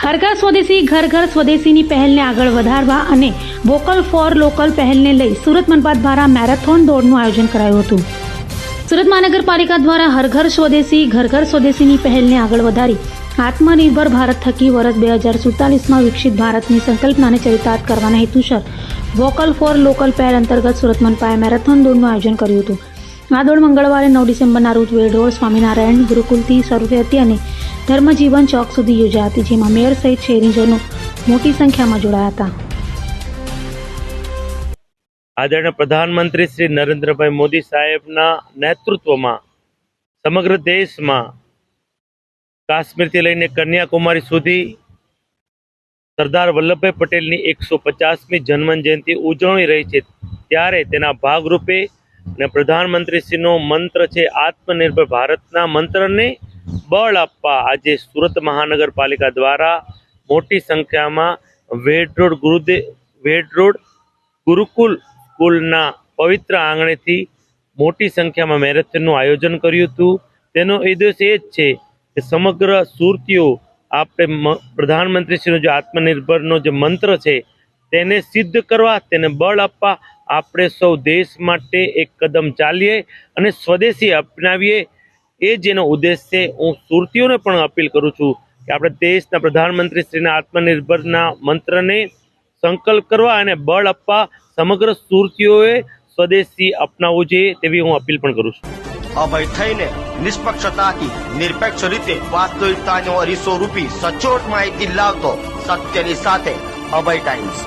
હર ઘર સ્વદેશી ઘર ઘર સ્વદેશીની પહેલને આગળ વધારવા અને વોકલ ફોર લોકલ પહેલને લઈ સુરત મનપા દ્વારા મેરેથોન દોડનું આયોજન કરાયું હતું। સુરત મહાનગરપાલિકા દ્વારા હર ઘર સ્વદેશી ઘર ઘર સ્વદેશીની પહેલને આગળ વધારી આત્મનિર્ભર ભારત થકી વર્ષ 2047માં વિકસિત ભારતની સંકલ્પનાને ચરિતાર્થ કરવાના હેતુસર વોકલ ફોર લોકલ પહેલ અંતર્ગત સુરત મનપાએ મેરેથોન દોડનું આયોજન કર્યું હતું। આ દોડ મંગળવારે 9 ડિસેમ્બરના રોજ વેડોળ સ્વામિનારાયણ ગુરુકુલથી શરૂ થઈ હતી અને ધર્મજીવન ચોક સુધી યોજાઈ હતી, જેમાં મેયર સહિત શહેરીજનો મોટી સંખ્યામાં જોડાયા હતા। આદરણીય પ્રધાનમંત્રી શ્રી નરેન્દ્રભાઈ મોદી સાહેબના નેતૃત્વમાં સમગ્ર દેશમાં કાશ્મીરથી લઈને કન્યાકુમારી સુધી સરદાર વલ્લભભાઈ પટેલની 150મી જન્મ જયંતિ ઉજવણી રહી છે, ત્યારે તેના ભાગરૂપે અને પ્રધાનમંત્રીશ્રીનો મંત્ર છે આત્મનિર્ભર ભારતના મંત્રને બળ આપવા આજે સુરત મહાનગરપાલિકા દ્વારા મોટી સંખ્યામાં વેડરોડ ગુરુકુલ સ્કૂલના પવિત્ર આંગણેથી મોટી સંખ્યામાં મેરેથોનનું આયોજન કર્યું હતું। તેનો ઉદ્દેશ એ જ છે કે સમગ્ર સુરતીઓ આપણે પ્રધાનમંત્રીશ્રીનો જે આત્મનિર્ભરનો જે મંત્ર છે તેને સિદ્ધ કરવા, તેને બળ આપવા આપણે સૌ દેશ માટે એક કદમ ચાલીએ અને સ્વદેશી અપનાવીએ, એ જેનો ઉદ્દેશ છે। હું સુરતીઓને પણ અપીલ કરું છું કે આપણે દેશના પ્રધાનમંત્રીશ્રીના આત્મનિર્ભરના મંત્રને સંકલ્પ કરવા અને બળ આપવા સમગ્ર સુરતીઓએ સ્વદેશી અપનાવવું જોઈએ તેવી હું અપીલ પણ કરું છું। અભય થઈને નિષ્પક્ષતાથી નિરપેક્ષ રીતે વાસ્તવિકતાનો અરીસો રૂપી સચોટ માહિતી લાવતો સત્યની સાથે અભય ટાઈમ્સ।